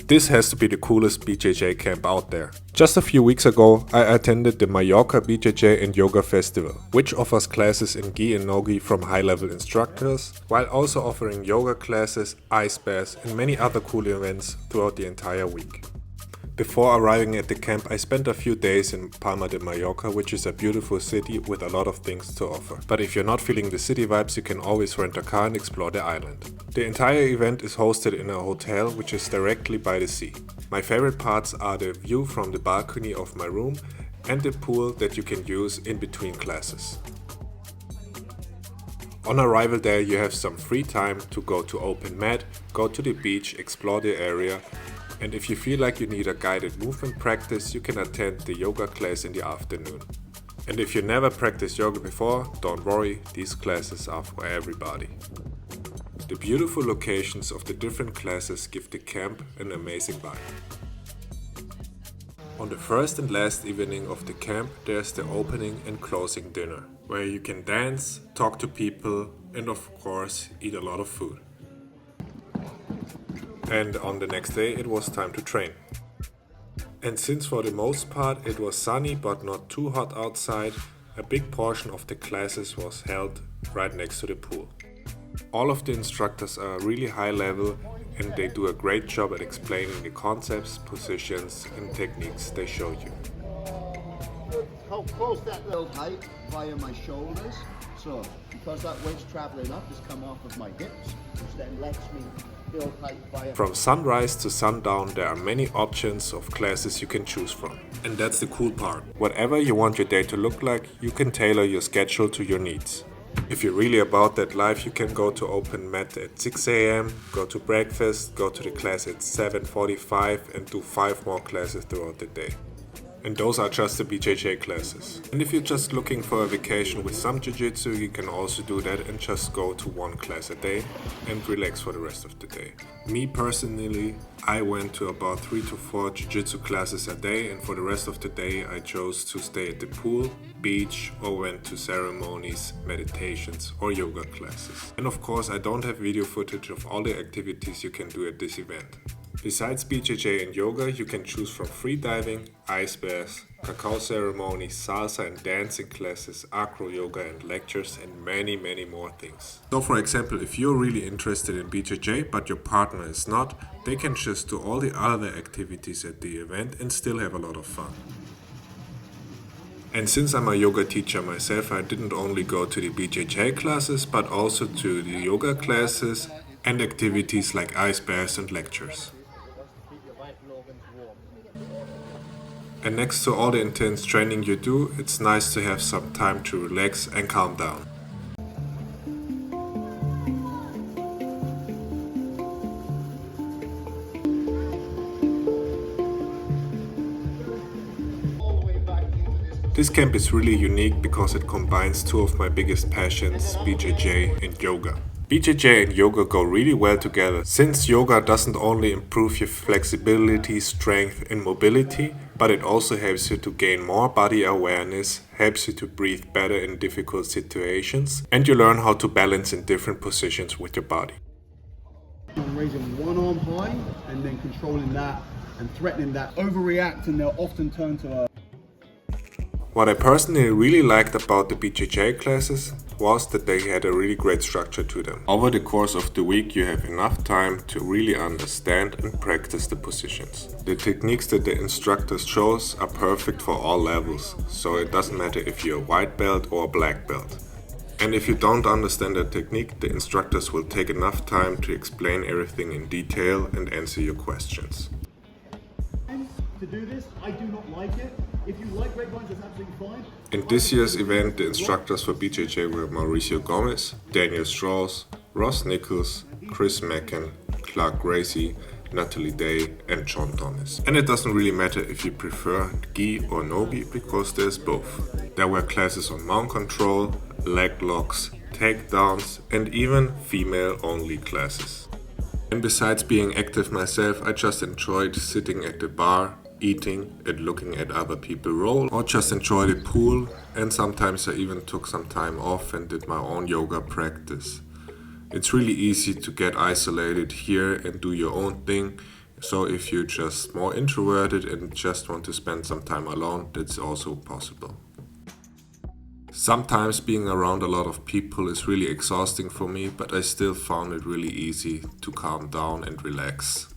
This has to be the coolest BJJ camp out there. Just a few weeks ago, I attended the Mallorca BJJ and Yoga Festival, which offers classes in gi and no-gi from high-level instructors, while also offering yoga classes, ice baths and many other cool events throughout the entire week. Before arriving at the camp, I spent a few days in Palma de Mallorca, which is a beautiful city with a lot of things to offer. But if you're not feeling the city vibes, you can always rent a car and explore the island. The entire event is hosted in a hotel which is directly by the sea. My favorite parts are the view from the balcony of my room and the pool that you can use in between classes. On arrival there, you have some free time to go to open mat, go to the beach, explore the area. And if you feel like you need a guided movement practice, you can attend the yoga class in the afternoon. And if you never practiced yoga before, don't worry, these classes are for everybody. The beautiful locations of the different classes give the camp an amazing vibe. On the first and last evening of the camp, there's the opening and closing dinner, where you can dance, talk to people, and of course, eat a lot of food. And on the next day it was time to train. And since for the most part it was sunny but not too hot outside, a big portion of the classes was held right next to the pool. All of the instructors are really high level and they do a great job at explaining the concepts, positions and techniques they show you. Hold close that little height via my shoulders, so because that weight's traveling up, it's come off of my hips, which then lets me build height via. From sunrise to sundown, there are many options of classes you can choose from. And that's the cool part. Whatever you want your day to look like, you can tailor your schedule to your needs. If you're really about that life, you can go to open mat at 6 a.m, go to breakfast, go to the class at 7:45 and do 5 more classes throughout the day. And those are just the BJJ classes. And if you're just looking for a vacation with some jiu-jitsu, you can also do that and just go to 1 class a day and relax for the rest of the day. Me personally, I went to about 3 to 4 jiu-jitsu classes a day, and for the rest of the day I chose to stay at the pool, beach, or went to ceremonies, meditations or yoga classes. And of course I don't have video footage of all the activities you can do at this event. Besides BJJ and yoga, you can choose from free diving, ice baths, cacao ceremonies, salsa and dancing classes, acro yoga and lectures and many more things. So for example, if you're really interested in BJJ but your partner is not, they can just do all the other activities at the event and still have a lot of fun. And since I'm a yoga teacher myself, I didn't only go to the BJJ classes but also to the yoga classes and activities like ice baths and lectures. And next to all the intense training you do, it's nice to have some time to relax and calm down. This camp is really unique because it combines 2 of my biggest passions, BJJ and yoga. BJJ and yoga go really well together, since yoga doesn't only improve your flexibility, strength and mobility, but it also helps you to gain more body awareness, helps you to breathe better in difficult situations, and you learn how to balance in different positions with your body. I'm raising one arm high and then controlling that and threatening that. Overreacting, they'll often turn to a... What I personally really liked about the BJJ classes was that they had a really great structure to them. Over the course of the week you have enough time to really understand and practice the positions. The techniques that the instructors shows are perfect for all levels, so it doesn't matter if you're a white belt or a black belt. And if you don't understand the technique, the instructors will take enough time to explain everything in detail and answer your questions. To do this, I do not like it. If you like red wines, that's absolutely fine. In this year's event, the instructors for BJJ were Mauricio Gomez, Daniel Strauss, Ross Nichols, Chris Mackin, Clark Gracie, Natalie Day and John Thomas. And it doesn't really matter if you prefer gi or no gi, because there's both. There were classes on mount control, leg locks, takedowns and even female-only classes. And besides being active myself, I just enjoyed sitting at the bar, eating and looking at other people roll, or just enjoy the pool, and sometimes I even took some time off and did my own yoga practice. It's really easy to get isolated here and do your own thing, So if you're just more introverted and just want to spend some time alone, that's also possible. Sometimes being around a lot of people is really exhausting for me, but I still found it really easy to calm down and relax.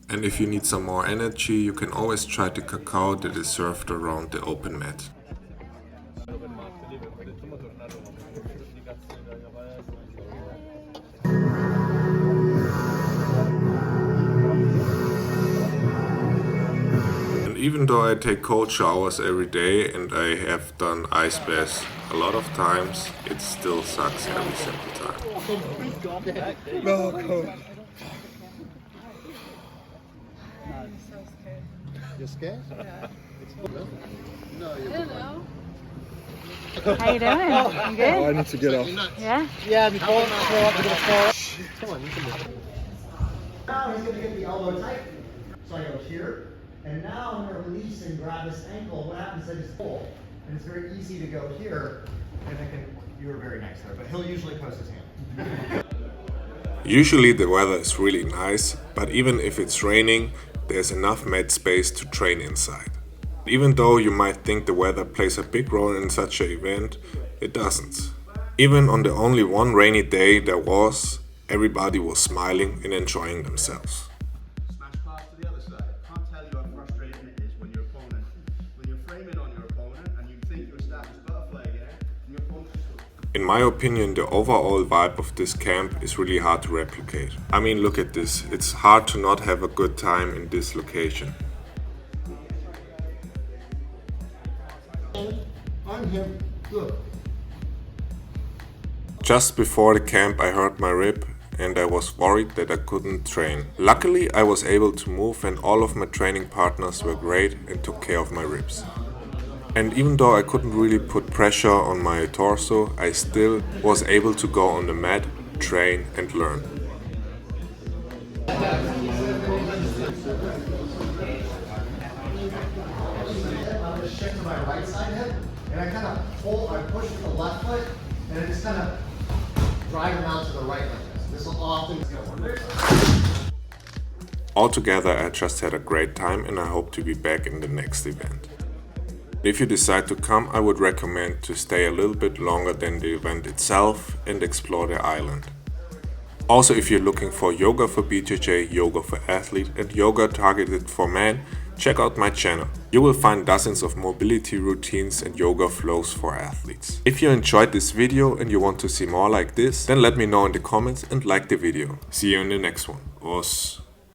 And if you need some more energy, you can always try the cacao that is served around the open mat. And even though I take cold showers every day and I have done ice baths a lot of times, it still sucks every single time. No, coach. You're scared? Yeah. No, you're I don't know. How you doing? You good? I need to get off. Yeah? Yeah, before throw up, we're gonna fall. Come on, you can do it. Now he's gonna get the elbow tight. So I go here, and now I'm gonna release and grab his ankle. What happens is it's full, and it's very easy to go here, and I can. You were very nice there, but he'll usually post his hand. Usually the weather is really nice, but even if it's raining, there's enough mat space to train inside. Even though you might think the weather plays a big role in such an event, it doesn't. Even on the only one rainy day there was, everybody was smiling and enjoying themselves. Smash pass to the other side. Can't tell you how frustrating it is when your opponent, when you're framing on your opponent and you think you establish butterfly again, and your opponent just goes. In my opinion, the overall vibe of this camp is really hard to replicate. I mean, look at this. It's hard to not have a good time in this location. On him. Good. Just before the camp I hurt my rib and I was worried that I couldn't train. Luckily I was able to move and all of my training partners were great and took care of my ribs. And even though I couldn't really put pressure on my torso, I still was able to go on the mat, train and learn. I'm gonna shift to my right side hip, and I kind of push with the left foot, and I just kind of drive him out to the right like this. This will often go. Altogether I just had a great time and I hope to be back in the next event. If you decide to come, I would recommend to stay a little bit longer than the event itself and explore the island. Also, if you're looking for yoga for BJJ, yoga for athlete and yoga targeted for men, check out my channel. You will find dozens of mobility routines and yoga flows for athletes. If you enjoyed this video and you want to see more like this, then let me know in the comments and like the video. See you in the next one. Os.